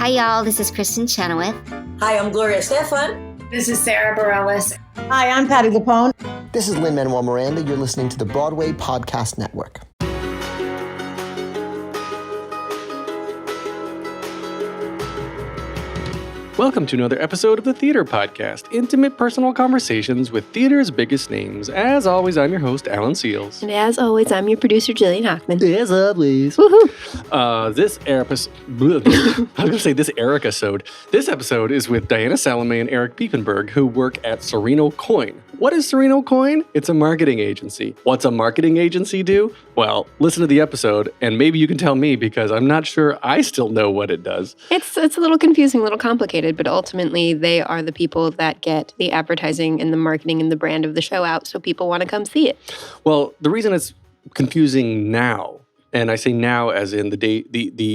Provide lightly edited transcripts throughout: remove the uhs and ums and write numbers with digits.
Hi, y'all. This is Kristen Chenoweth. Hi, I'm Gloria Stefan. This is Sarah Bareilles. Hi, I'm Patty Lapone. This is Lin-Manuel Miranda. You're listening to the Broadway Podcast Network. Welcome to another episode of the Theater Podcast, intimate personal conversations with theater's biggest names. As always, I'm your host, Alan Seals. And as always, I'm your producer, Jillian Hockman. As always. Woohoo! This episode is with Diana Salameh and Erik Piepenburg, who work at Sereno Coin. What is Sereno Coin? It's a marketing agency. What's a marketing agency do? Well, listen to the episode, and maybe you can tell me, because I'm not sure I still know what it does. It's a little confusing, a little complicated, but ultimately they are the people that get the advertising and the marketing and the brand of the show out, so people want to come see it. Well, the reason it's confusing now, and I say now as in the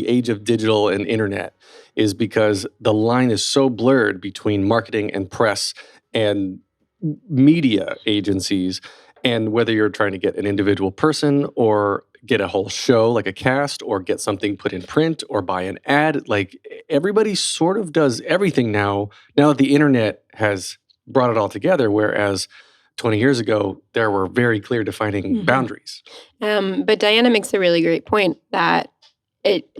age of digital and internet, is because the line is so blurred between marketing and press and media agencies, and whether you're trying to get an individual person or get a whole show like a cast or get something put in print or buy an ad, like everybody sort of does everything now that the internet has brought it all together, whereas 20 years ago, there were very clear defining boundaries. But Diana makes a really great point that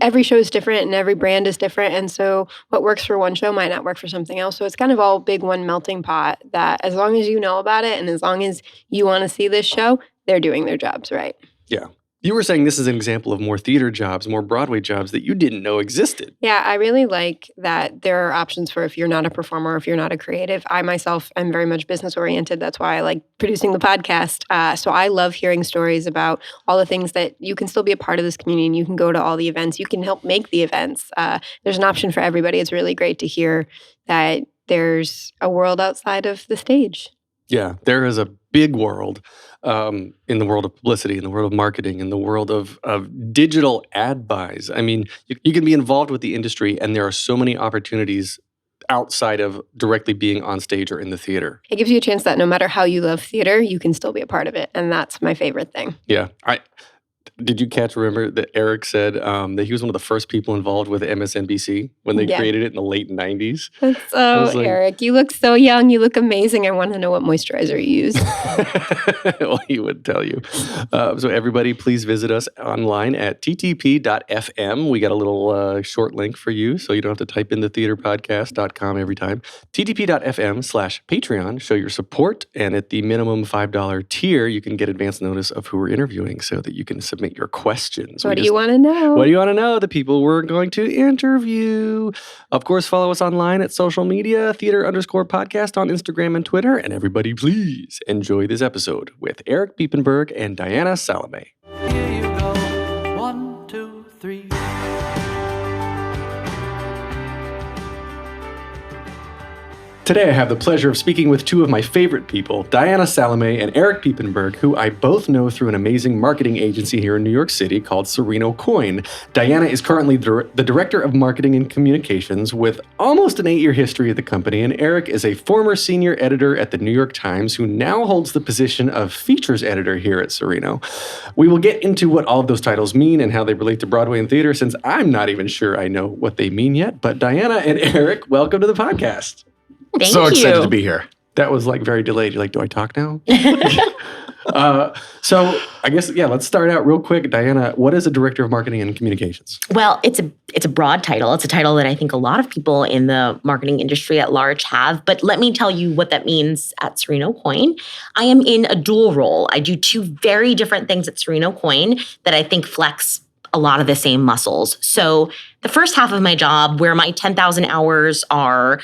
every show is different and every brand is different. And so what works for one show might not work for something else. So it's kind of all big one melting pot that as long as you know about it and as long as you want to see this show, they're doing their jobs right. Yeah. You were saying this is an example of more theater jobs, more Broadway jobs that you didn't know existed. Yeah, I really like that there are options for if you're not a performer, if you're not a creative. I myself am very much business oriented. That's why I like producing the podcast. So I love hearing stories about all the things that you can still be a part of this community and you can go to all the events. You can help make the events. There's an option for everybody. It's really great to hear that there's a world outside of the stage. Yeah, there is a big world in the world of publicity, in the world of marketing, in the world of digital ad buys. I mean, you can be involved with the industry, and there are so many opportunities outside of directly being on stage or in the theater. It gives you a chance that no matter how you love theater, you can still be a part of it, and that's my favorite thing. Yeah, did you remember that Erik said that he was one of the first people involved with MSNBC when they created it in the late 90s? That's so, Erik, you look so young. You look amazing. I want to know what moisturizer you use. Well, he would tell you. So everybody, please visit us online at ttp.fm. We got a little short link for you, so you don't have to type in the theaterpodcast.com every time. ttp.fm/Patreon. Show your support, and at the minimum $5 tier, you can get advance notice of who we're interviewing so that you can submit your questions. What do you want to know? What do you want to know? The people we're going to interview. Of course, follow us online at social media, theater_podcast on Instagram and Twitter. And everybody, please enjoy this episode with Erik Piepenburg and Diana Salameh. Here you go. 1, 2, 3. Today I have the pleasure of speaking with two of my favorite people, Diana Salameh and Erik Piepenburg, who I both know through an amazing marketing agency here in New York City called Sereno Coin. Diana is currently the Director of Marketing and Communications with almost an 8-year history at the company, and Erik is a former senior editor at the New York Times who now holds the position of features editor here at Sereno. We will get into what all of those titles mean and how they relate to Broadway and theater, since I'm not even sure I know what they mean yet. But Diana and Erik, welcome to the podcast. Thank so you. excited to be here. That was like very delayed. You're like, do I talk now? So I guess, let's start out real quick. Diana, what is a Director of Marketing and Communications? Well, it's a broad title. It's a title that I think a lot of people in the marketing industry at large have. But let me tell you what that means at Sereno Coin. I am in a dual role. I do two very different things at Sereno Coin that I think flex a lot of the same muscles. So the first half of my job, where my 10,000 hours are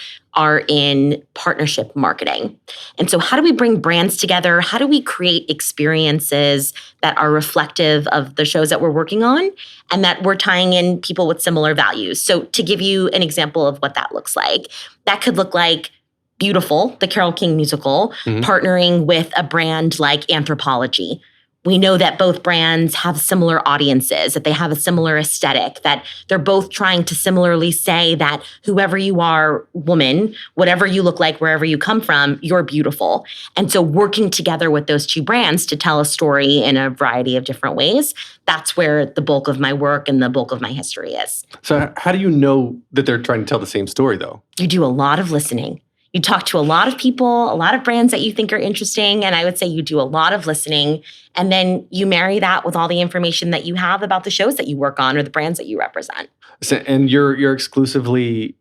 in partnership marketing. And so how do we bring brands together? How do we create experiences that are reflective of the shows that we're working on and that we're tying in people with similar values? So to give you an example of what that looks like, that could look like Beautiful, the Carole King musical, partnering with a brand like Anthropologie, We know that both brands have similar audiences, that they have a similar aesthetic, that they're both trying to similarly say that whoever you are, woman, whatever you look like, wherever you come from, you're beautiful. And so working together with those two brands to tell a story in a variety of different ways, that's where the bulk of my work and the bulk of my history is. So how do you know that they're trying to tell the same story, though? You do a lot of listening. You talk to a lot of people, a lot of brands that you think are interesting, and I would say you do a lot of listening, and then you marry that with all the information that you have about the shows that you work on or the brands that you represent. So, and you're exclusively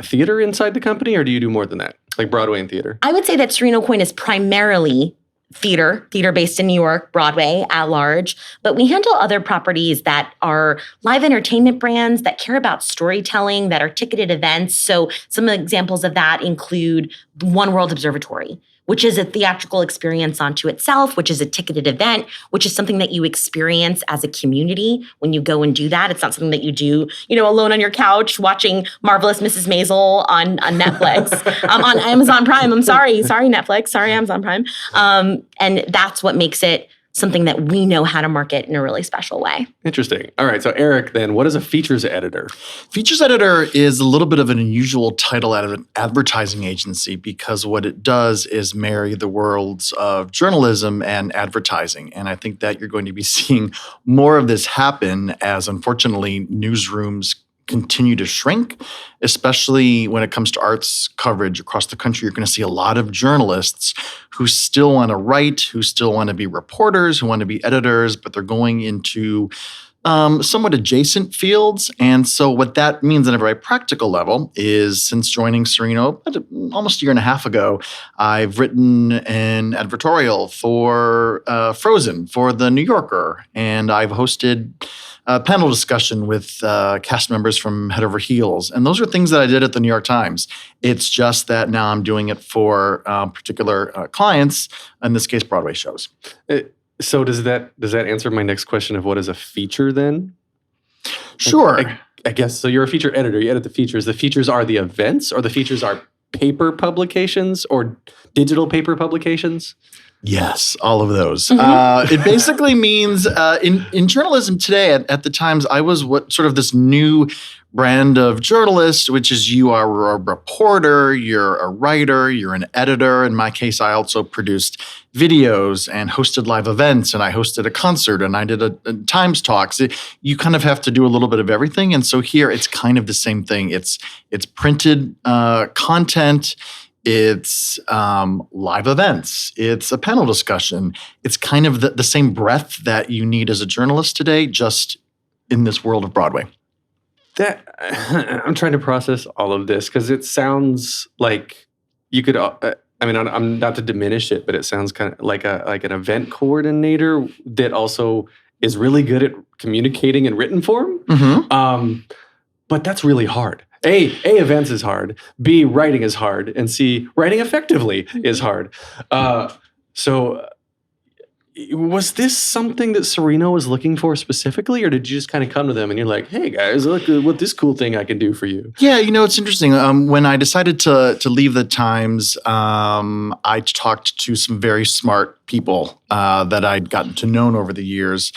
theater inside the company, or do you do more than that, like Broadway and theater? I would say that Sereno Coin is primarily theater based in New York, Broadway at large, but we handle other properties that are live entertainment brands that care about storytelling, that are ticketed events. So some examples of that include One World Observatory, which is a theatrical experience unto itself, which is a ticketed event, which is something that you experience as a community when you go and do that. It's not something that you do, alone on your couch watching Marvelous Mrs. Maisel on Netflix, on Amazon Prime. I'm sorry Netflix, sorry Amazon Prime. And that's what makes it something that we know how to market in a really special way. Interesting. All right. So Erik, then, what is a features editor? Features editor is a little bit of an unusual title out of an advertising agency because what it does is marry the worlds of journalism and advertising. And I think that you're going to be seeing more of this happen as, unfortunately, newsrooms continue to shrink, especially when it comes to arts coverage across the country. You're going to see a lot of journalists who still want to write, who still want to be reporters, who want to be editors, but they're going into somewhat adjacent fields. And so what that means on a very practical level is since joining Sereno almost a year and a half ago, I've written an advertorial for Frozen for The New Yorker, and I've hosted a panel discussion with cast members from Head Over Heels. And those are things that I did at the New York Times. It's just that now I'm doing it for particular clients, in this case, Broadway shows. So does that answer my next question of what is a feature then? Sure. I guess so. You're a feature editor. You edit the features. The features are the events, or the features are paper publications or digital paper publications? Yes, all of those. It basically means in journalism today, at the Times, I was what sort of this new brand of journalist, which is you are a reporter, you're a writer, you're an editor. In my case, I also produced videos and hosted live events, and I hosted a concert, and I did a Times Talks. You kind of have to do a little bit of everything. And so here, it's kind of the same thing. It's printed content. It's live events. It's a panel discussion. It's kind of the same breadth that you need as a journalist today, just in this world of Broadway. I'm trying to process all of this because it sounds like you could. I'm not to diminish it, but it sounds kind of like an event coordinator that also is really good at communicating in written form. But that's really hard. A, events is hard. B, writing is hard. And C, writing effectively is hard. So was this something that Sereno was looking for specifically, or did you just kind of come to them and you're like, hey guys, look what this cool thing I can do for you? Yeah, it's interesting. When I decided to leave the Times, I talked to some very smart people that I'd gotten to know over the years.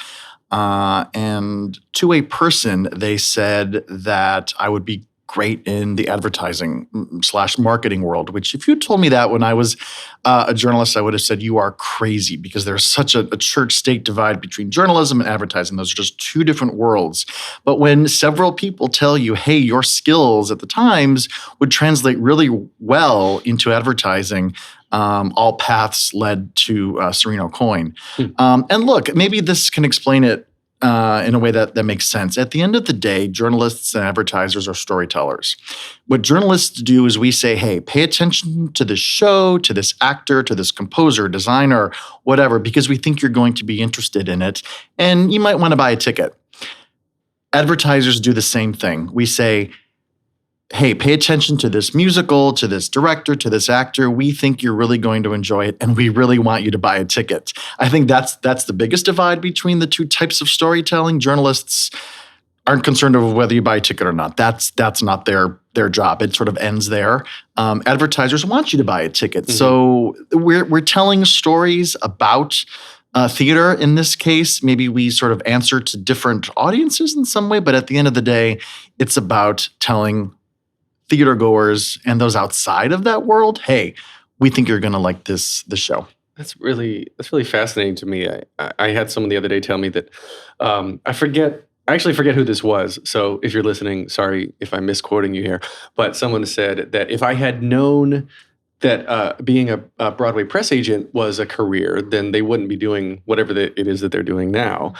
And to a person, they said that I would be great in the advertising / marketing world, which if you told me that when I was a journalist, I would have said you are crazy because there's such a church-state divide between journalism and advertising. Those are just two different worlds. But when several people tell you, hey, your skills at the Times would translate really well into advertising, all paths led to Sereno Coin. And look, maybe this can explain it in a way that makes sense. At the end of the day, journalists and advertisers are storytellers. What journalists do is we say, hey, pay attention to this show, to this actor, to this composer, designer, whatever, because we think you're going to be interested in it, and you might want to buy a ticket. Advertisers do the same thing. We say, hey, pay attention to this musical, to this director, to this actor. We think you're really going to enjoy it, and we really want you to buy a ticket. I think that's the biggest divide between the two types of storytelling. Journalists aren't concerned over whether you buy a ticket or not. That's not their job. It sort of ends there. Advertisers want you to buy a ticket. So we're telling stories about theater in this case. Maybe we sort of answer to different audiences in some way, but at the end of the day, it's about telling theater goers and those outside of that world, hey, we think you're going to like the show. That's really fascinating to me. I had someone the other day tell me that I actually forget who this was. So if you're listening, sorry if I'm misquoting you here, but someone said that if I had known that being a Broadway press agent was a career, then they wouldn't be doing whatever it is that they're doing now.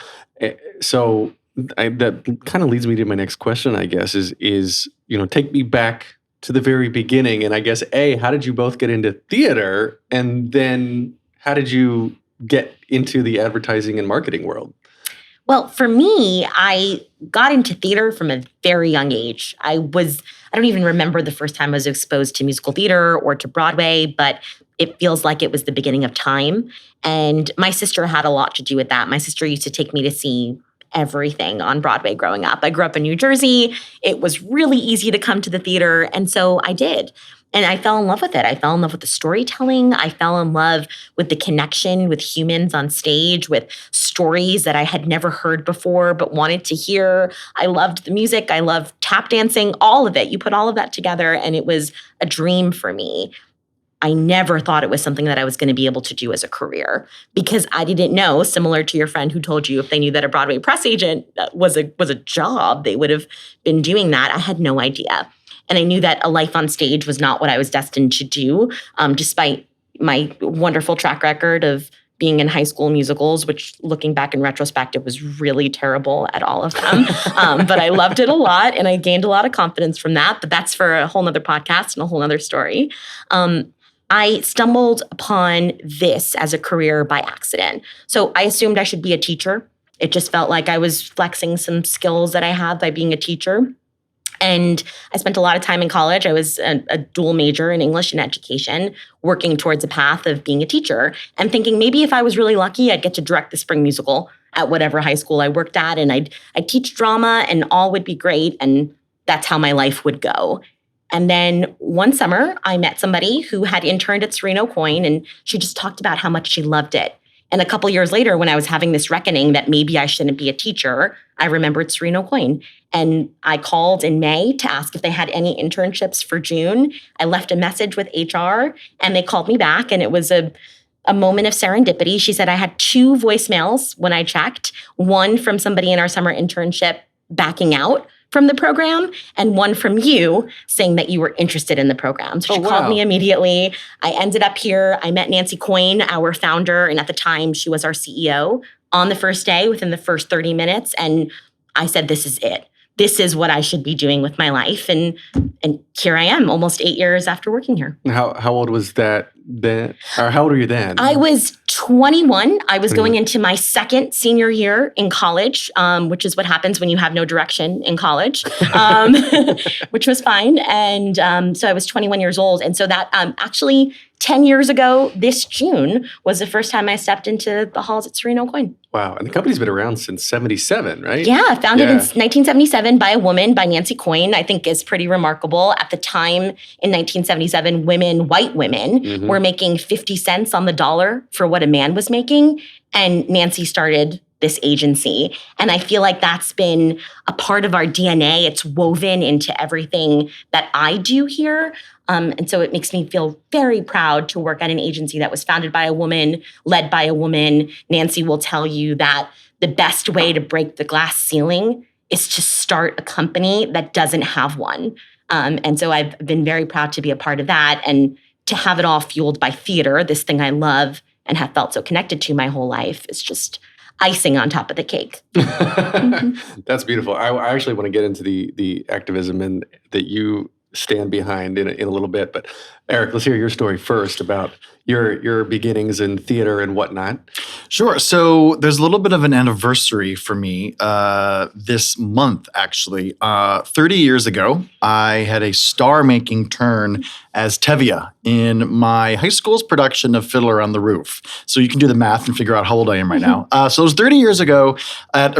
So that kind of leads me to my next question, I guess, is take me back to the very beginning. And I guess, how did you both get into theater? And then how did you get into the advertising and marketing world? Well, for me, I got into theater from a very young age. I don't even remember the first time I was exposed to musical theater or to Broadway, but it feels like it was the beginning of time. And my sister had a lot to do with that. My sister used to take me to see everything on Broadway growing up. I grew up in New Jersey. It was really easy to come to the theater. And so I did. And I fell in love with it. I fell in love with the storytelling. I fell in love with the connection with humans on stage, with stories that I had never heard before but wanted to hear. I loved the music. I loved tap dancing, all of it. You put all of that together, and it was a dream for me. I never thought it was something that I was going to be able to do as a career because I didn't know, similar to your friend who told you if they knew that a Broadway press agent was a job, they would have been doing that. I had no idea. And I knew that a life on stage was not what I was destined to do, despite my wonderful track record of being in high school musicals, which looking back in retrospect, it was really terrible at all of them. But I loved it a lot and I gained a lot of confidence from that. But that's for a whole nother podcast and a whole nother story. I stumbled upon this as a career by accident. So I assumed I should be a teacher. It just felt like I was flexing some skills that I have by being a teacher. And I spent a lot of time in college. I was a dual major in English and education, working towards a path of being a teacher and thinking maybe if I was really lucky, I'd get to direct the spring musical at whatever high school I worked at. And I'd teach drama and all would be great. And that's how my life would go. And then one summer, I met somebody who had interned at Sereno Coin, and she just talked about how much she loved it. And a couple years later, when I was having this reckoning that maybe I shouldn't be a teacher, I remembered Sereno Coin. And I called in May to ask if they had any internships for June. I left a message with HR, and they called me back, and it was a moment of serendipity. She said I had 2 voicemails when I checked, one from somebody in our summer internship backing out from the program, and one from you saying that you were interested in the program. So she called me immediately. I ended up here. I met Nancy Coyne, our founder, and at the time she was our CEO, on the first day within the first 30 minutes. And I said, this is it. This is what I should be doing with my life. And here I am, almost 8 years after working here. How old was that then? Or how old were you then? I was 21. I was going into my second senior year in college, which is what happens when you have no direction in college, which was fine. And so I was 21 years old. And so that actually 10 years ago, this June, was the first time I stepped into the halls at Sereno Coin. Wow. And the company's been around since 77, right? Yeah, founded in 1977 by a woman, by Nancy Coyne, I think is pretty remarkable. At the time in 1977, white women, were making 50 cents on the dollar for what a man was making. And Nancy started this agency. And I feel like that's been a part of our DNA. It's woven into everything that I do here. And so it makes me feel very proud to work at an agency that was founded by a woman, led by a woman. Nancy will tell you that the best way to break the glass ceiling is to start a company that doesn't have one. And so I've been very proud to be a part of that and to have it all fueled by theater, this thing I love and have felt so connected to my whole life, is just icing on top of the cake. That's beautiful. I actually want to get into the activism and that you stand behind in a little bit. But Erik, let's hear your story first about your beginnings in theater and whatnot. Sure. So there's a little bit of an anniversary for me this month, actually. 30 years ago, I had a star-making turn as Tevye in my high school's production of Fiddler on the Roof. So you can do the math and figure out how old I am right now. So it was 30 years ago at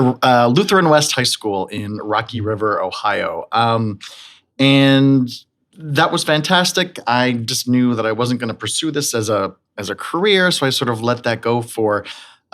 Lutheran West High School in Rocky River, Ohio. And that was fantastic. I just knew that I wasn't going to pursue this as a career, so I sort of let that go for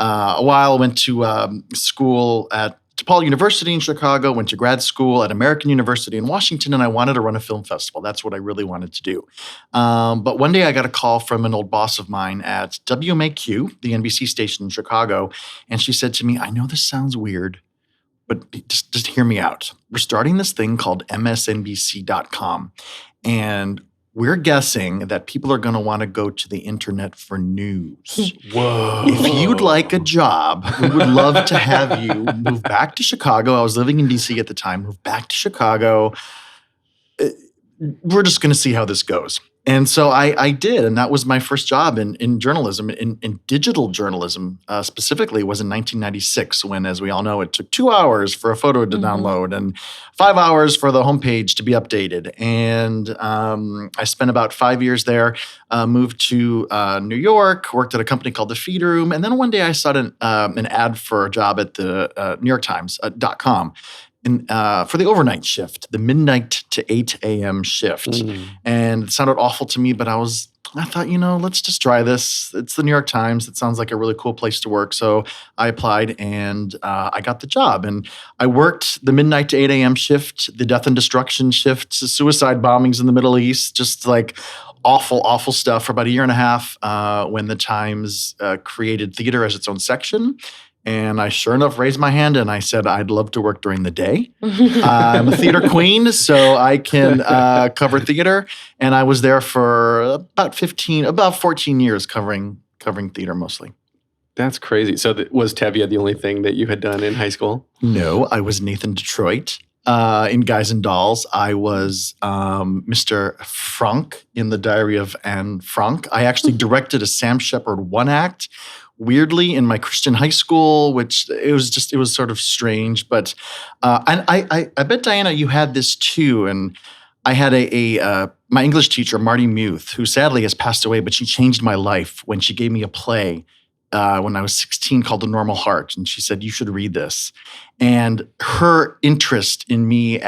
a while. Went to school at DePaul University in Chicago, went to grad school at American University in Washington, and I wanted to run a film festival. That's what I really wanted to do. But one day I got a call from an old boss of mine at WMAQ, the NBC station in Chicago, and she said to me, I know this sounds weird, but just hear me out. We're starting this thing called MSNBC.com, and we're guessing that people are going to want to go to the internet for news. Whoa. If you'd like a job, we would love to have you move back to Chicago. I was living in DC at the time, move back to Chicago. We're just going to see how this goes. And so I did, and that was my first job in journalism, in digital journalism specifically. Was in 1996 when, as we all know, it took 2 hours for a photo to download and 5 hours for the homepage to be updated. And I spent about 5 years there, moved to New York, worked at a company called The Feed Room, and then one day I saw an ad for a job at the NewYorkTimes.com. For the overnight shift, the midnight to 8 a.m. shift. And it sounded awful to me, but I thought, let's just try this. It's the New York Times. It sounds like a really cool place to work. So I applied and I got the job. And I worked the midnight to 8 a.m. shift, the death and destruction shift, suicide bombings in the Middle East, just like awful, awful stuff for about a year and a half when the Times created theater as its own section. And I sure enough raised my hand and I said, I'd love to work during the day. I'm a theater queen, so I can cover theater. And I was there for about 14 years covering theater mostly. That's crazy. So was Tevye the only thing that you had done in high school? No, I was Nathan Detroit. In Guys and Dolls, I was Mr. Frank in The Diary of Anne Frank. I actually directed a Sam Shepard one-act, weirdly, in my Christian high school, which it was sort of strange. But and I bet, Diana, you had this too. And I had my English teacher, Marty Muth, who sadly has passed away, but she changed my life when she gave me a play when I was 16 called The Normal Heart. And she said, you should read this. And her interest in me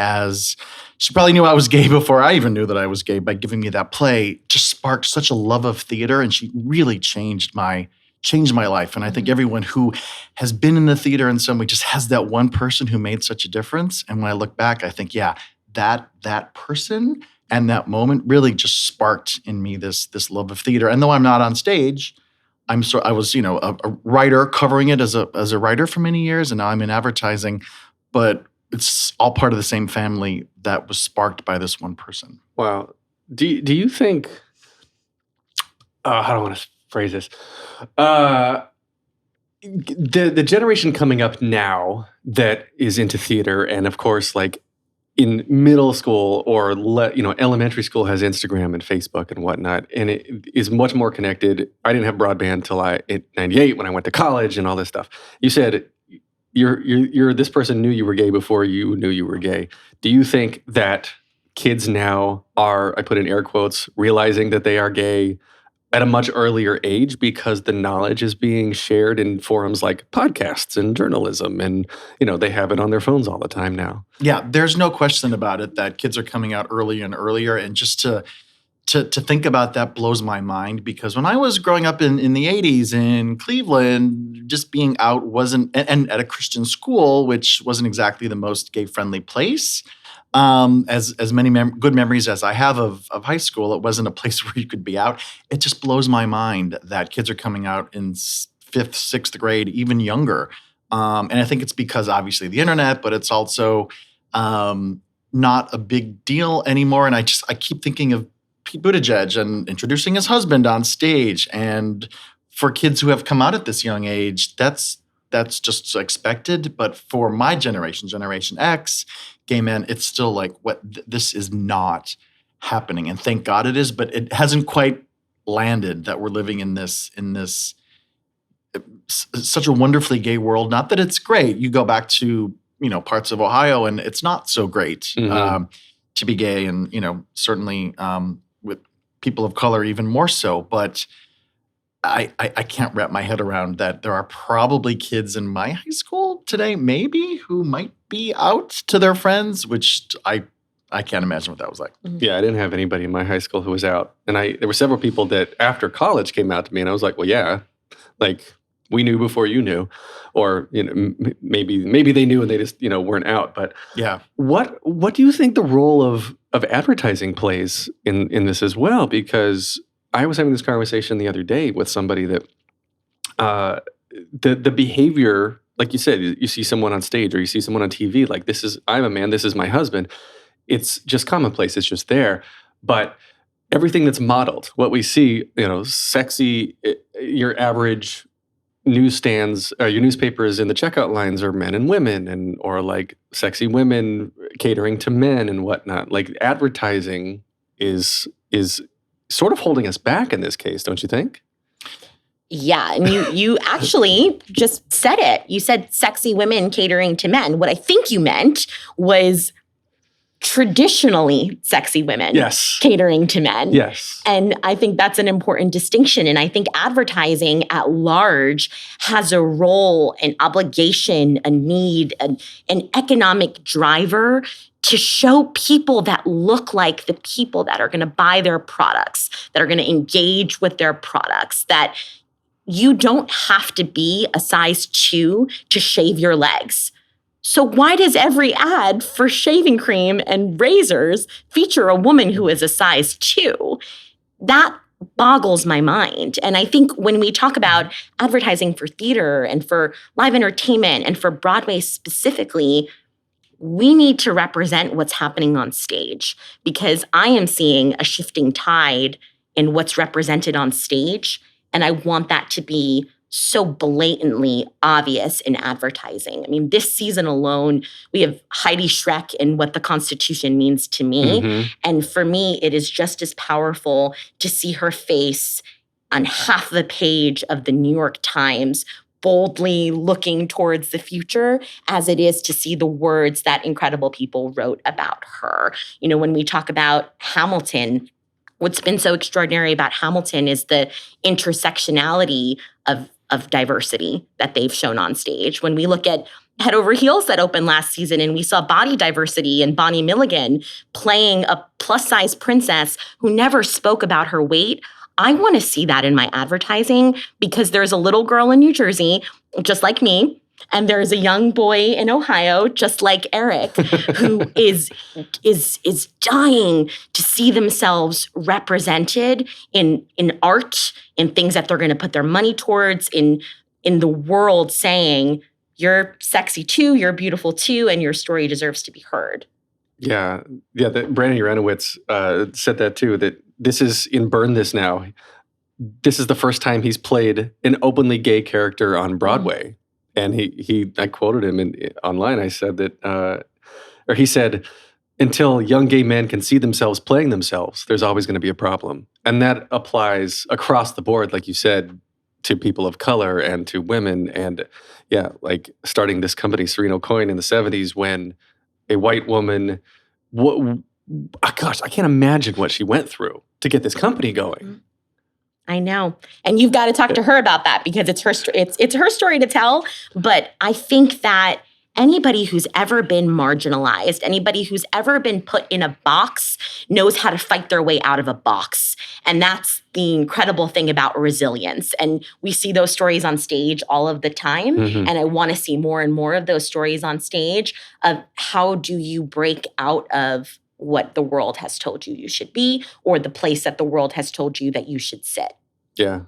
she probably knew I was gay before I even knew that I was gay by giving me that play, just sparked such a love of theater. And she really changed my life. And I think everyone who has been in the theater in some way just has that one person who made such a difference. And when I look back, I think, yeah, that person and that moment really just sparked in me this love of theater. And though I'm not on stage, I was, a writer covering it as a writer for many years, and now I'm in advertising. But it's all part of the same family that was sparked by this one person. Wow. Do you think? How do I want to phrase this? The generation coming up now that is into theater, and of course, like in middle school or elementary school, has Instagram and Facebook and whatnot, and it is much more connected. I didn't have broadband till in '98 when I went to college and all this stuff. You said you're this person knew you were gay before you knew you were gay. Do you think that kids now are, I put in air quotes, realizing that they are gay at a much earlier age because the knowledge is being shared in forums like podcasts and journalism, and they have it on their phones all the time now? Yeah, there's no question about it that kids are coming out earlier and earlier, and just to think about that blows my mind, because when I was growing up in the 80s in Cleveland, just being out wasn't, and at a Christian school, which wasn't exactly the most gay-friendly place. As many good memories as I have of high school, it wasn't a place where you could be out. It just blows my mind that kids are coming out in 5th, 6th grade, even younger. And I think it's because obviously the internet, but it's also not a big deal anymore. And I keep thinking of Pete Buttigieg and introducing his husband on stage. And for kids who have come out at this young age, that's just expected. But for my generation, Generation X, gay men, it's still like, this is not happening. And thank God it is, but it hasn't quite landed that we're living in this such a wonderfully gay world. Not that it's great. You go back to, parts of Ohio and it's not so great to be gay, and, certainly with people of color even more so. But I can't wrap my head around that there are probably kids in my high school today, maybe, who might be out to their friends, which I can't imagine what that was like. Yeah, I didn't have anybody in my high school who was out. And there were several people that after college came out to me, and I was like, well, yeah, like we knew before you knew, or maybe they knew and they just weren't out. But Yeah. what do you think the role of advertising plays in this as well? Because I was having this conversation the other day with somebody that the behavior, like you said, you see someone on stage or you see someone on TV, like I'm a man, this is my husband. It's just commonplace. It's just there. But everything that's modeled, what we see, sexy, your average newsstands, your newspapers in the checkout lines are men and women, or like sexy women catering to men and whatnot. Like advertising is sort of holding us back in this case, don't you think? Yeah, and you actually just said it. You said sexy women catering to men. What I think you meant was traditionally sexy women catering to men. Yes. And I think that's an important distinction. And I think advertising at large has a role, an obligation, a need, an economic driver to show people that look like the people that are going to buy their products, that are going to engage with their products, that you don't have to be a size 2 to shave your legs. So why does every ad for shaving cream and razors feature a woman who is a size 2? That boggles my mind. And I think when we talk about advertising for theater and for live entertainment and for Broadway specifically, we need to represent what's happening on stage, because I am seeing a shifting tide in what's represented on stage. And I want that to be so blatantly obvious in advertising. I mean, this season alone, we have Heidi Schreck in What the Constitution Means to Me. Mm-hmm. And for me, it is just as powerful to see her face on half the page of the New York Times, boldly looking towards the future, as it is to see the words that incredible people wrote about her. When we talk about Hamilton, what's been so extraordinary about Hamilton is the intersectionality of diversity that they've shown on stage. When we look at Head Over Heels that opened last season and we saw body diversity and Bonnie Milligan playing a plus-size princess who never spoke about her weight, I want to see that in my advertising, because there's a little girl in New Jersey, just like me, and there's a young boy in Ohio, just like Erik, who is dying to see themselves represented in art, in things that they're going to put their money towards, in the world, saying, you're sexy too, you're beautiful too, and your story deserves to be heard. Yeah. Brandon Uranowitz said that too, that this is in Burn This Now. This is the first time he's played an openly gay character on Broadway. And I quoted him online. I said that, or he said, until young gay men can see themselves playing themselves, there's always going to be a problem. And that applies across the board, like you said, to people of color and to women. And like starting this company, Serena Coyne, in the 70s, when a white woman, I can't imagine what she went through to get this company going. I know. And you've got to talk to her about that, because it's her story to tell. But I think that anybody who's ever been marginalized, anybody who's ever been put in a box, knows how to fight their way out of a box. And that's the incredible thing about resilience. And we see those stories on stage all of the time. Mm-hmm. And I want to see more and more of those stories on stage of how do you break out of what the world has told you should be, or the place that the world has told you that you should sit. Yeah.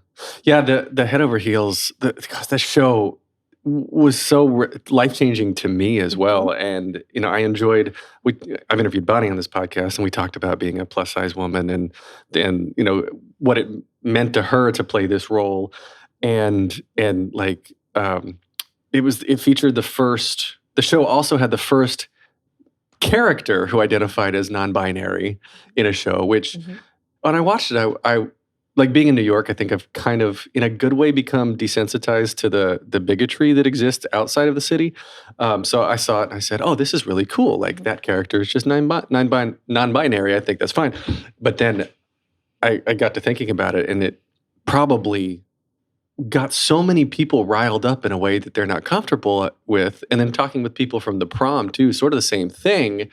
The Head Over Heels, the show was so life-changing to me as well. And, I enjoyed, I've interviewed Bonnie on this podcast, and we talked about being a plus-size woman and what it meant to her to play this role. And like, it featured the show also had the first character who identified as non-binary in a show, which when I watched it, I like being in New York, I think I've kind of, in a good way, become desensitized to the bigotry that exists outside of the city. So I saw it and I said, oh, this is really cool. Like that character is just non-binary. I think that's fine. But then I got to thinking about it, and it probably got so many people riled up in a way that they're not comfortable with. And then talking with people from the prom too, sort of the same thing.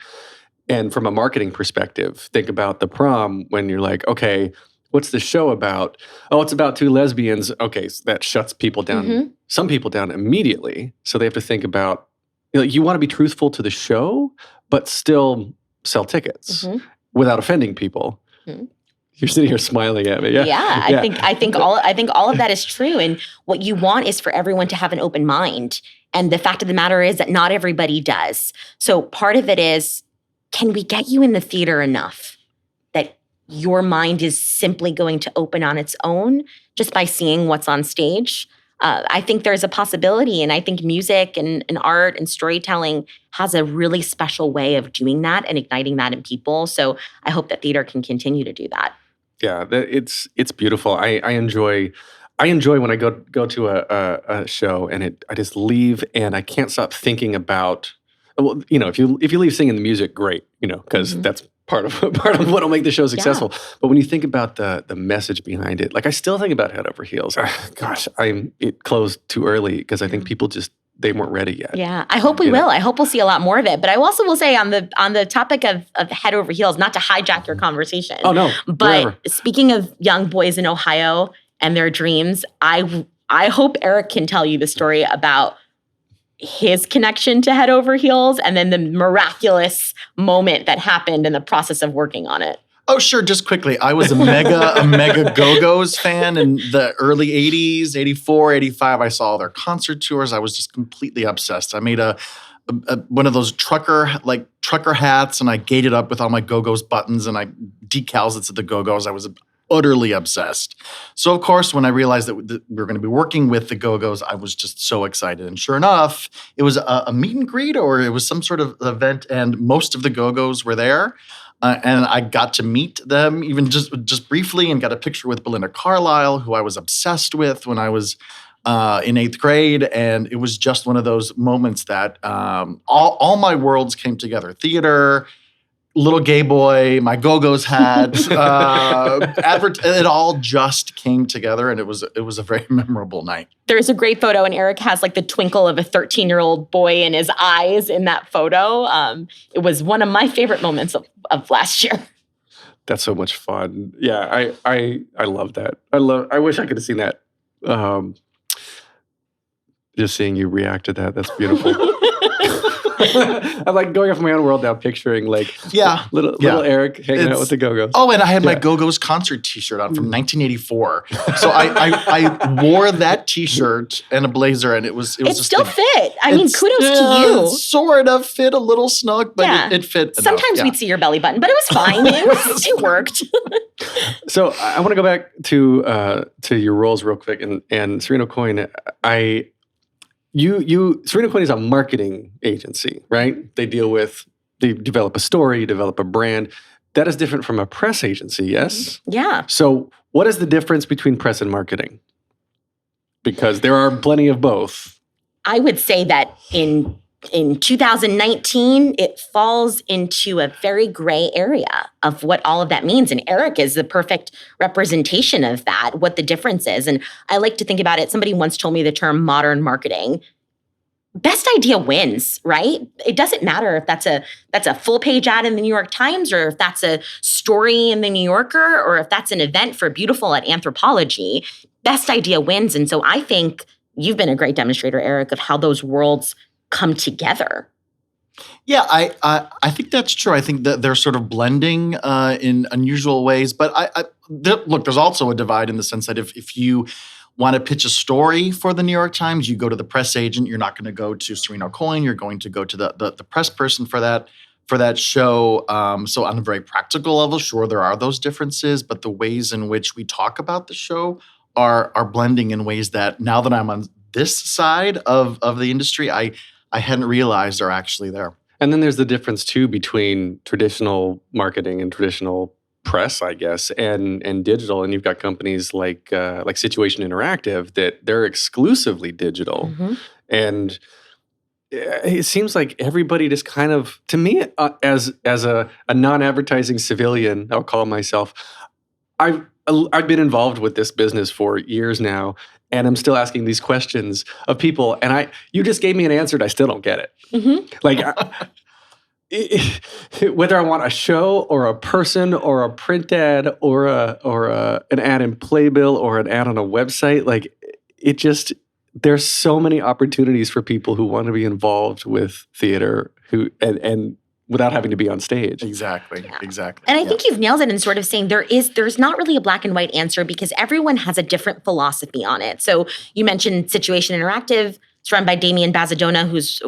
And from a marketing perspective, think about the prom when you're like, okay, what's the show about? Oh, it's about two lesbians. Okay, so that shuts people down, some people down immediately. So they have to think about, you want to be truthful to the show, but still sell tickets without offending people. You're sitting here smiling at me. Yeah. I think all of that is true. And what you want is for everyone to have an open mind. And the fact of the matter is that not everybody does. So part of it is, can we get you in the theater enough that your mind is simply going to open on its own just by seeing what's on stage? I think there's a possibility. And I think music and art and storytelling has a really special way of doing that and igniting that in people. So I hope that theater can continue to do that. Yeah, it's beautiful. I enjoy when I go to a show and I just leave and I can't stop thinking about, well, if you leave singing the music, great, because that's part of what'll make the show successful. Yeah. But when you think about the message behind it, like I still think about Head Over Heels. Gosh, it closed too early because I think people they weren't ready yet. Yeah, I hope we will. I hope we'll see a lot more of it. But I also will say on the topic of Head Over Heels, not to hijack your conversation. Oh no! But whatever. Speaking of young boys in Ohio and their dreams, I hope Erik can tell you the story about his connection to Head Over Heels and then the miraculous moment that happened in the process of working on it. Oh, sure. Just quickly. I was a mega Go-Go's fan in the early 80s, 84, 85. I saw all their concert tours. I was just completely obsessed. I made one of those trucker hats and I gated up with all my Go-Go's buttons and decals that said the Go-Go's. I was utterly obsessed. So, of course, when I realized that we were going to be working with the Go-Go's, I was just so excited. And sure enough, it was a meet and greet or it was some sort of event and most of the Go-Go's were there. And I got to meet them even just briefly and got a picture with Belinda Carlisle, who I was obsessed with when I was in 8th grade. And it was just one of those moments that all my worlds came together. Theater, little gay boy, my Go-Go's hat, it all just came together, and it was a very memorable night. There's a great photo, and Erik has like the twinkle of a 13-year-old boy in his eyes in that photo. It was one of my favorite moments of last year. That's so much fun. Yeah, I love that. I wish I could have seen that. Just seeing you react to that, that's beautiful. I'm like going off my own world now, picturing little Erik hanging out with the Go-Go's. Oh, and I had my Go-Go's concert T-shirt on from 1984. So I wore that T-shirt and a blazer, and it still fit. I mean, kudos to you. Sort of fit a little snug, but it fit. Sometimes we'd see your belly button, but it was fine. It worked. So I want to go back to your roles real quick, and Serena Coyne. Serena Coyne is a marketing agency, right? They develop a story, develop a brand. That is different from a press agency, yes? Yeah. So what is the difference between press and marketing? Because there are plenty of both. I would say that in 2019, it falls into a very gray area of what all of that means. And Erik is the perfect representation of that, what the difference is. And I like to think about it. Somebody once told me the term modern marketing. Best idea wins, right? It doesn't matter if that's a full page ad in the New York Times or if that's a story in the New Yorker or if that's an event for Beautiful at Anthropology. Best idea wins. And so I think you've been a great demonstrator, Erik, of how those worlds come together. Yeah, I think that's true. I think that they're sort of blending in unusual ways. But look, there's also a divide in the sense that if you want to pitch a story for the New York Times, you go to the press agent. You're not going to go to Serena Coyne. You're going to go to the press person for that show. So on a very practical level, sure, there are those differences. But the ways in which we talk about the show are blending in ways that now that I'm on this side of the industry, I hadn't realized are actually there. And then there's the difference too between traditional marketing and traditional press, I guess, and digital. And you've got companies like Situation Interactive that they're exclusively digital. Mm-hmm. And it seems like everybody just kind of, to me, as a non-advertising civilian, I'll call myself, I've been involved with this business for years now. And I'm still asking these questions of people. And you just gave me an answer and I still don't get it. Mm-hmm. whether I want a show or a person or a print ad or an ad in Playbill or an ad on a website, like it just there's so many opportunities for people who want to be involved with theater and without having to be on stage. Exactly. And I think you've nailed it in sort of saying there's not really a black and white answer because everyone has a different philosophy on it. So you mentioned Situation Interactive. It's run by Damien Bazadona, who's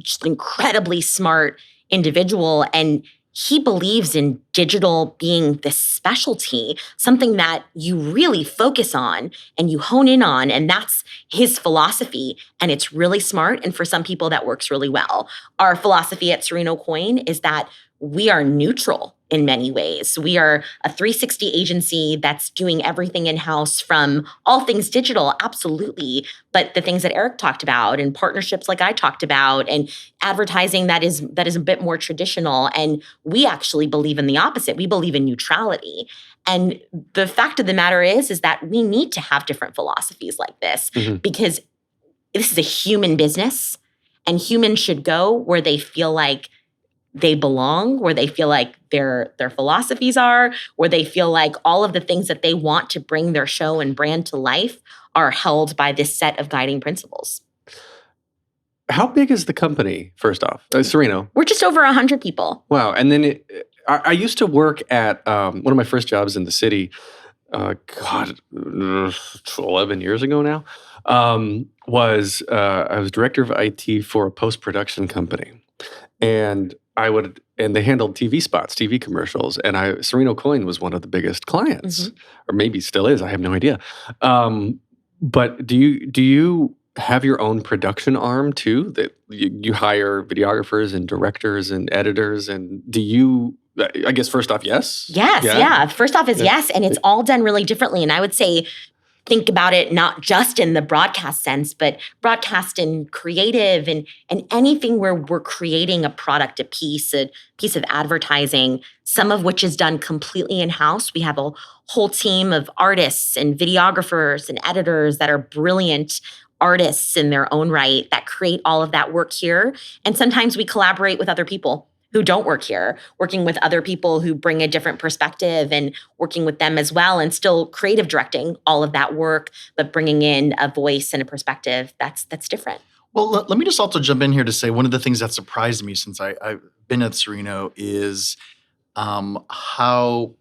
just an incredibly smart individual, and he believes in digital being this specialty, something that you really focus on and you hone in on, and that's his philosophy, and it's really smart, and for some people that works really well. Our philosophy at Sereno Coin is that we are neutral in many ways. We are a 360 agency that's doing everything in-house from all things digital, absolutely, but the things that Erik talked about and partnerships like I talked about and advertising that is a bit more traditional. And we actually believe in the opposite. We believe in neutrality. And the fact of the matter is that we need to have different philosophies like this because this is a human business and humans should go where they feel like they belong, where they feel like their philosophies are, where they feel like all of the things that they want to bring their show and brand to life are held by this set of guiding principles. How big is the company, first off? Sereno? We're just over 100 people. Wow. And then I used to work at one of my first jobs in the city, 11 years ago now, I was director of IT for a post-production company. And they handled TV spots, TV commercials, and Sereno Coin was one of the biggest clients, or maybe still is. I have no idea. But do you have your own production arm too? That you hire videographers and directors and editors, and do you? I guess first off, yes. Yes, yeah. First off is yes, and it's all done really differently. And I would say, think about it not just in the broadcast sense, but broadcast and creative and anything where we're creating a product, a piece of advertising, some of which is done completely in-house. We have a whole team of artists and videographers and editors that are brilliant artists in their own right that create all of that work here. And sometimes we collaborate with other people who don't work here, working with other people who bring a different perspective and working with them as well, and still creative directing all of that work, but bringing in a voice and a perspective that's different. Well, let me just also jump in here to say one of the things that surprised me since I've been at Sereno is how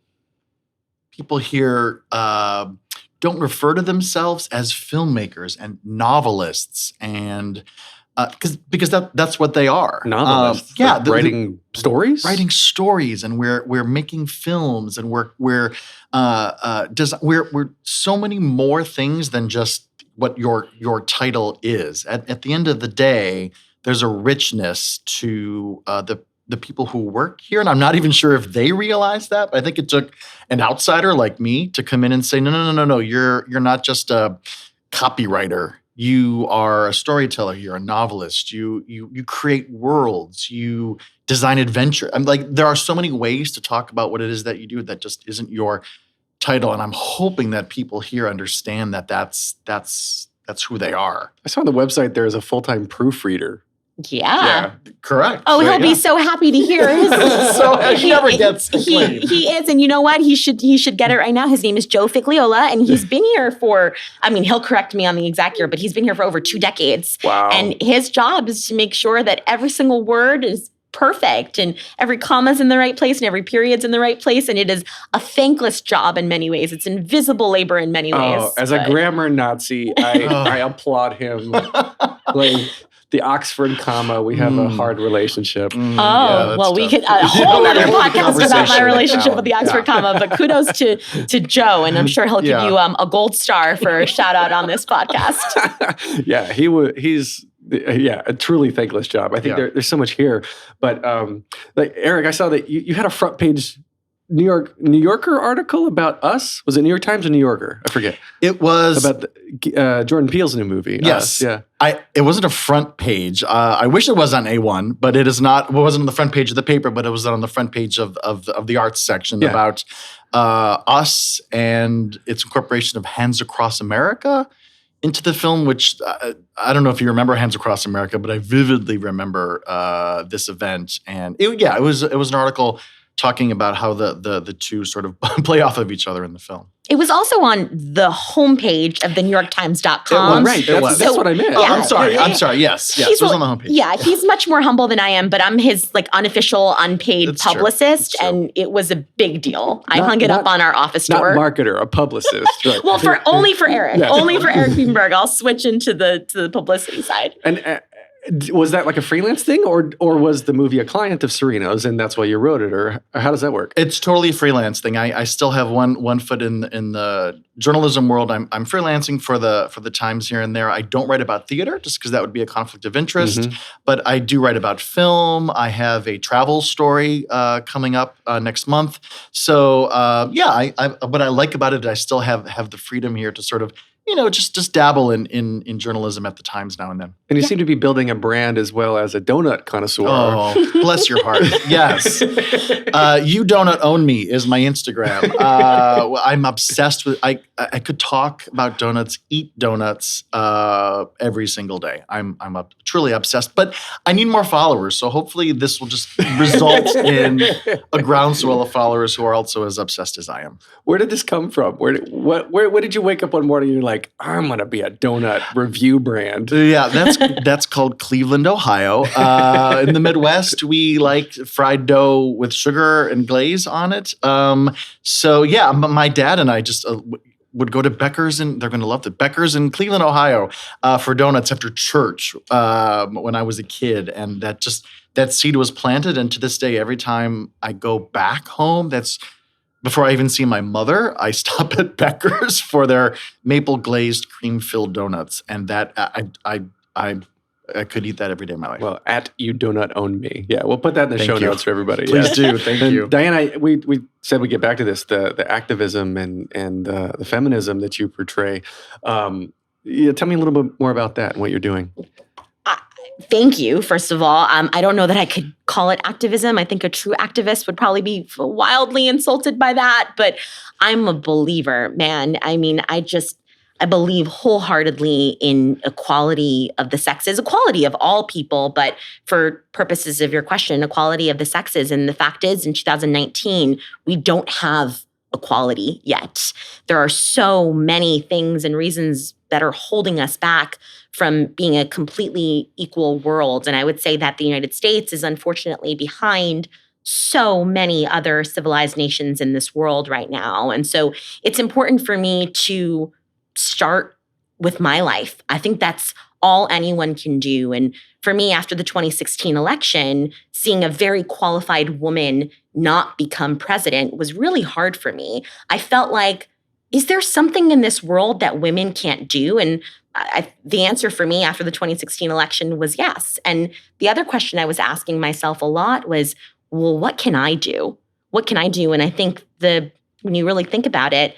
people here don't refer to themselves as filmmakers and novelists and because that's what they are. Novelists, writing stories, and we're making films, and we're so many more things than just what your title is. At the end of the day, there's a richness to the people who work here, and I'm not even sure if they realize that. But I think it took an outsider like me to come in and say, no, you're not just a copywriter. You are a storyteller. You're a novelist. You create worlds. You design adventure. I'm like, there are so many ways to talk about what it is that you do that just isn't your title. And I'm hoping that people here understand that that's who they are. I saw on the website there is a full-time proofreader. Yeah. Correct. Oh, he'll be so happy to hear. He never gets complained. He is, and you know what? He should get it right now. His name is Joe Figliola, and he's been here for, he'll correct me on the exact year, but he's been here for over 2 decades. Wow. And his job is to make sure that every single word is perfect and every comma's in the right place and every period's in the right place. And it is a thankless job in many ways. It's invisible labor in many ways. As a grammar Nazi, I applaud him. Like, the Oxford comma, we have a hard relationship. We could a whole other podcast about my relationship with the Oxford comma. But kudos to Joe, and I'm sure he'll give you a gold star for a shout out on this podcast. Yeah, he's a truly thankless job. I think there's so much here. But like Erik, I saw that you had a front page New Yorker article about us. Was it New York Times or New Yorker? I forget. It was about Jordan Peele's new movie. Yes. Yeah. It wasn't a front page. I wish it was on A1, but it is not. It wasn't on the front page of the paper, but it was on the front page of the arts section about us and its incorporation of Hands Across America into the film, which I don't know if you remember Hands Across America, but I vividly remember this event. And it was an article talking about how the two sort of play off of each other in the film. It was also on the homepage of the NewYorkTimes.com. Right, that's what I meant. Oh, I'm sorry. Yes, it was on the homepage. Yeah, he's much more humble than I am, but I'm his unofficial, unpaid That's publicist, true. and it was a big deal. I hung it up on our office door. Not marketer, a publicist. Right. Well, only for Erik. Yes. Only for Erik Piepenburg. I'll switch into the publicity side. And was that like a freelance thing, or was the movie a client of Sereno's, and that's why you wrote it, or how does that work? It's totally a freelance thing. I still have one foot in the journalism world. I'm freelancing for the Times here and there. I don't write about theater just because that would be a conflict of interest. Mm-hmm. But I do write about film. I have a travel story coming up next month. So what I like about it, I still have the freedom here to sort of just dabble in journalism at the Times now and then. And you seem to be building a brand as well as a donut connoisseur. Oh, bless your heart. Yes. You Donut Own Me is my Instagram. I'm obsessed with, I could talk about donuts, eat donuts every single day. I'm truly obsessed, but I need more followers. So hopefully this will just result in a groundswell of followers who are also as obsessed as I am. Where did this come from? Where did you wake up one morning and you're like, I'm going to be a donut review brand? Yeah, that's called Cleveland, Ohio. In the Midwest, we like fried dough with sugar and glaze on it. So yeah, my dad and I just would go to Becker's, and they're going to love the Becker's in Cleveland, Ohio, for donuts after church when I was a kid, and that seed was planted. And to this day, every time I go back home, before I even see my mother, I stop at Becker's for their maple glazed cream filled donuts, and that I could eat that every day of my life. Well, at You Donut Own Me. Yeah, we'll put that in the show notes for everybody. Please do. Thank you. Diana, we said we'd get back to this, the activism and the feminism that you portray. Tell me a little bit more about that and what you're doing. Thank you, first of all. I don't know that I could call it activism. I think a true activist would probably be wildly insulted by that, but I'm a believer, man. I mean, I believe wholeheartedly in equality of the sexes, equality of all people, but for purposes of your question, equality of the sexes. And the fact is, in 2019, we don't have equality yet. There are so many things and reasons that are holding us back from being a completely equal world. And I would say that the United States is unfortunately behind so many other civilized nations in this world right now. And so it's important for me to start with my life. I think that's all anyone can do. And for me, after the 2016 election, seeing a very qualified woman not become president was really hard for me. I felt like, is there something in this world that women can't do? And the answer for me after the 2016 election was yes. And the other question I was asking myself a lot was, well, what can I do? What can I do? And I think when you really think about it,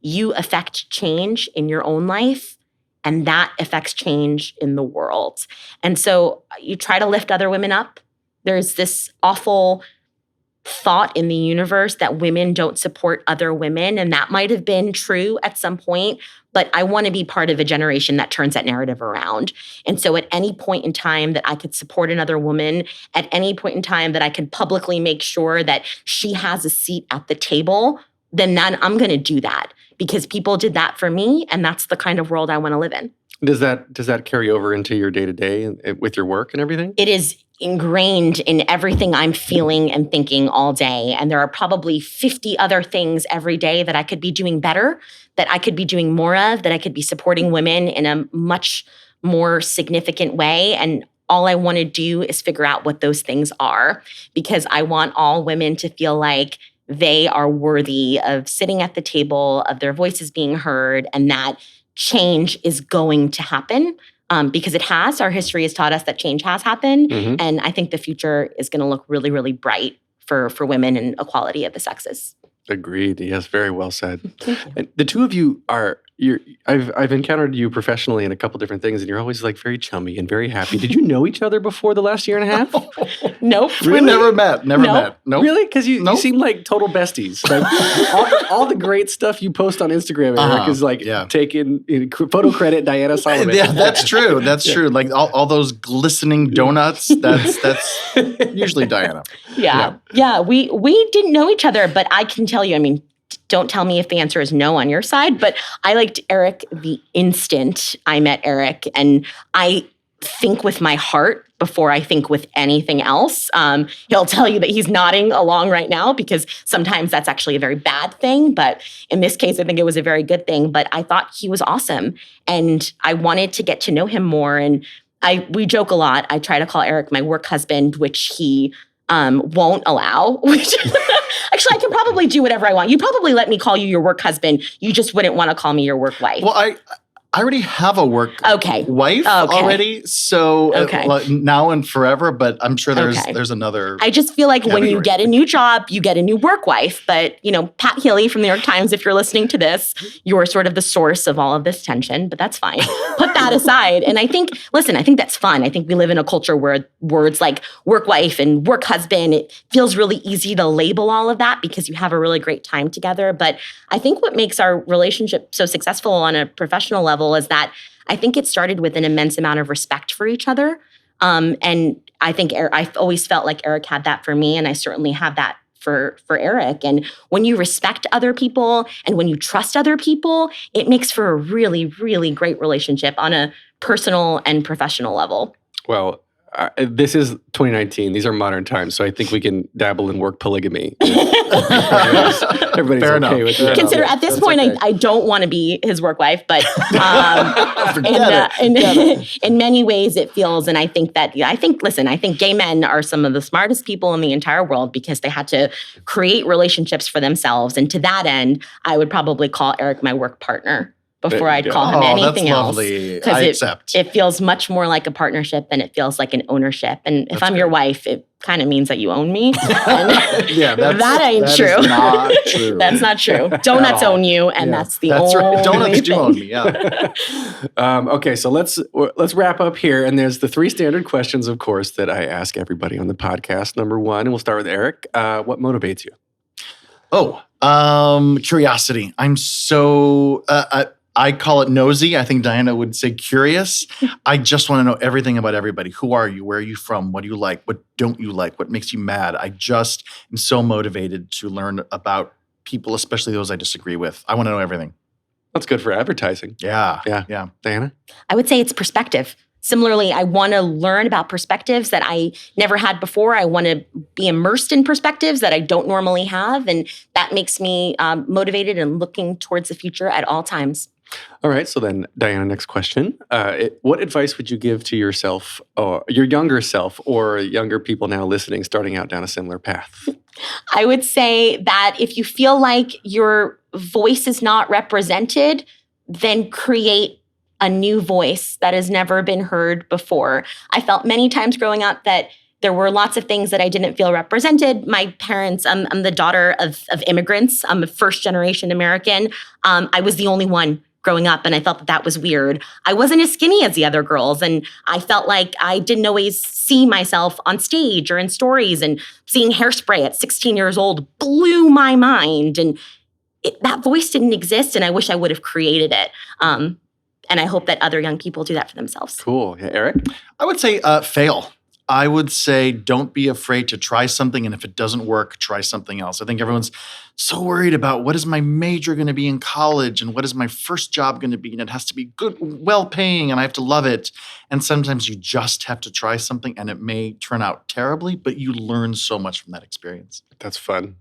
you affect change in your own life, and that affects change in the world. And so you try to lift other women up. There's this awful thought in the universe that women don't support other women, and that might have been true at some point, but I want to be part of a generation that turns that narrative around. And so at any point in time that I could support another woman, at any point in time that I could publicly make sure that she has a seat at the table, then I'm going to do that because people did that for me, and that's the kind of world I want to live in. Does that carry over into your day-to-day with your work and everything? It is ingrained in everything I'm feeling and thinking all day. And there are probably 50 other things every day that I could be doing better, that I could be doing more of, that I could be supporting women in a much more significant way. And all I want to do is figure out what those things are, because I want all women to feel like they are worthy of sitting at the table, of their voices being heard, and that change is going to happen. Because it has. Our history has taught us that change has happened. Mm-hmm. And I think the future is going to look really, really bright for women and equality of the sexes. Agreed. Yes, very well said. And the two of you I've encountered you professionally in a couple different things, and you're always like very chummy and very happy. Did you know each other before the last year and a half? Nope. We Really? never met. Nope. Really? Because you Nope. seem like total besties. Like all the great stuff you post on Instagram, Eric, is like taking photo credit Diana Salameh. Yeah, that's true. That's true. Like all those glistening donuts. That's usually Diana. Yeah. We didn't know each other, but I can tell you, I mean, don't tell me if the answer is no on your side, but I liked Erik the instant I met Erik, and I think with my heart before I think with anything else. He'll tell you that he's nodding along right now because sometimes that's actually a very bad thing. But in this case, I think it was a very good thing. But I thought he was awesome. And I wanted to get to know him more. And we joke a lot. I try to call Erik my work husband, which he won't allow. Which actually, I can probably do whatever I want. You'd probably let me call you your work husband. You just wouldn't want to call me your work wife. Well, I already have a work wife already, so now and forever. But I'm sure there's another. I just feel like category. when you get a new job, you get a new work wife. But Pat Healy from the New York Times, if you're listening to this, you're sort of the source of all of this tension. But that's fine. Put that aside. And I think that's fun. I think we live in a culture where words like work wife and work husband, it feels really easy to label all of that because you have a really great time together. But I think what makes our relationship so successful on a professional level is that I think it started with an immense amount of respect for each other. And I think I've always felt like Erik had that for me, and I certainly have that for Erik. And when you respect other people and when you trust other people, it makes for a really, really great relationship on a personal and professional level. Well, this is 2019. These are modern times, so I think we can dabble in work polygamy. Everybody's Fair okay with that. Consider at this point, I don't want to be his work wife, but in many ways it feels, and I think gay men are some of the smartest people in the entire world because they had to create relationships for themselves. And to that end, I would probably call Erik my work partner before I'd call him anything else. Because it feels much more like a partnership than it feels like an ownership. And if I'm your wife, it kind of means that you own me. That ain't true. Is not true. That's not true. Donuts own you, and that's the only right. Donuts thing. do own me, yeah. Okay, so let's wrap up here. And there's the three standard questions, of course, that I ask everybody on the podcast. Number one, and we'll start with Erik. What motivates you? Curiosity. I'm so... I call it nosy. I think Diana would say curious. I just want to know everything about everybody. Who are you? Where are you from? What do you like? What don't you like? What makes you mad? I just am so motivated to learn about people, especially those I disagree with. I want to know everything. That's good for advertising. Yeah. Diana? I would say it's perspective. Similarly, I want to learn about perspectives that I never had before. I want to be immersed in perspectives that I don't normally have. And that makes me motivated and looking towards the future at all times. All right. So then, Diana, next question. What advice would you give to yourself, or your younger self, or younger people now listening, starting out down a similar path? I would say that if you feel like your voice is not represented, then create a new voice that has never been heard before. I felt many times growing up that there were lots of things that I didn't feel represented. My parents, I'm the daughter of immigrants. I'm a first-generation American. I was the only one growing up, and I felt that was weird. I wasn't as skinny as the other girls, and I felt like I didn't always see myself on stage or in stories, and seeing Hairspray at 16 years old blew my mind, and that voice didn't exist, and I wish I would have created it. And I hope that other young people do that for themselves. Cool. Yeah, Erik? I would say fail. I would say don't be afraid to try something, and if it doesn't work, try something else. I think everyone's so worried about what is my major going to be in college and what is my first job going to be, and it has to be good, well-paying, and I have to love it. And sometimes you just have to try something, and it may turn out terribly, but you learn so much from that experience. That's fun.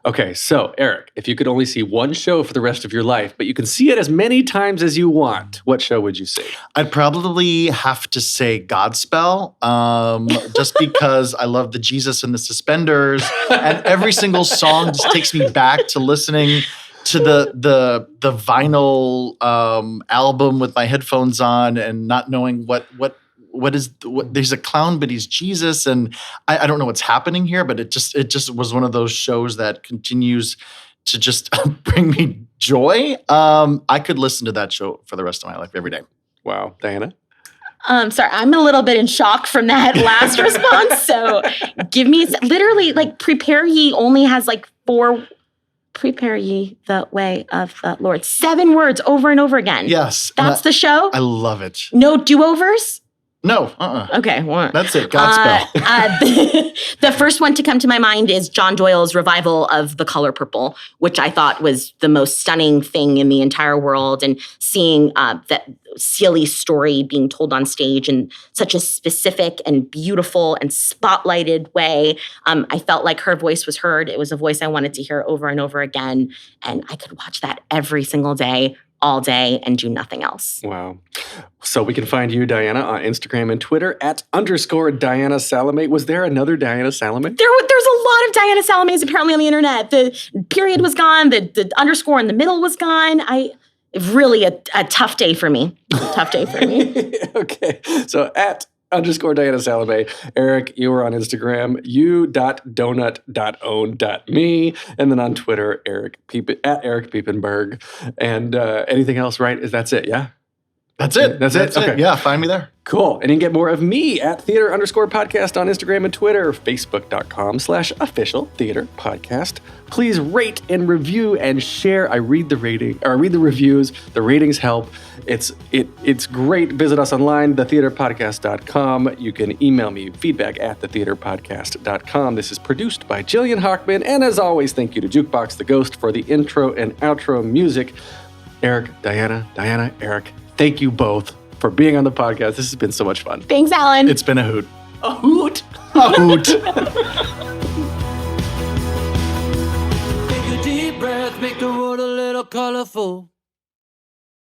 Okay, so Erik, if you could only see one show for the rest of your life, but you can see it as many times as you want, what show would you see? I'd probably have to say Godspell, just because I love the Jesus and the suspenders, and every single song just takes me back to listening to the vinyl album with my headphones on and not knowing what there's a clown, but he's Jesus, and I don't know what's happening here, but it just was one of those shows that continues to just bring me joy, I could listen to that show for the rest of my life every day. Wow. Diana? Sorry, I'm a little bit in shock from that last response. So give me literally like prepare ye only has like 4. Prepare ye the way of the Lord. 7 words over and over again. Yes. That's the show? I love it. No do-overs? No. Okay. Well, that's it. Godspell. The first one to come to my mind is John Doyle's revival of The Color Purple, which I thought was the most stunning thing in the entire world. And seeing that Celi's story being told on stage in such a specific and beautiful and spotlighted way, I felt like her voice was heard. It was a voice I wanted to hear over and over again. And I could watch that every single day, all day, and do nothing else. Wow. So we can find you, Diana, on Instagram and Twitter @_Diana Salameh. Was there another Diana Salameh? There's a lot of Diana Salamehs apparently on the internet. The period was gone. The underscore in the middle was gone. Really a tough day for me. Okay. So @_Diana Salameh. Erik, you were on Instagram, you.donut.own.me. And then on Twitter, Erik Piepenburg. And anything else, right? That's it, yeah? That's it. That's it? Okay. Yeah, find me there. Cool. And you can get more of me @theater_podcast on Instagram and Twitter, facebook.com/officialtheaterpodcast. Please rate and review and share. I read the reviews. The ratings help. It's great. Visit us online, thetheaterpodcast.com. You can email me feedback @thetheaterpodcast.com. This is produced by Jillian Hochman. And as always, thank you to Jukebox the Ghost for the intro and outro music. Erik, Diana, Erik, thank you both for being on the podcast. This has been so much fun. Thanks, Alan. It's been a hoot. A hoot? A hoot. Take a deep breath, make the world a little colorful.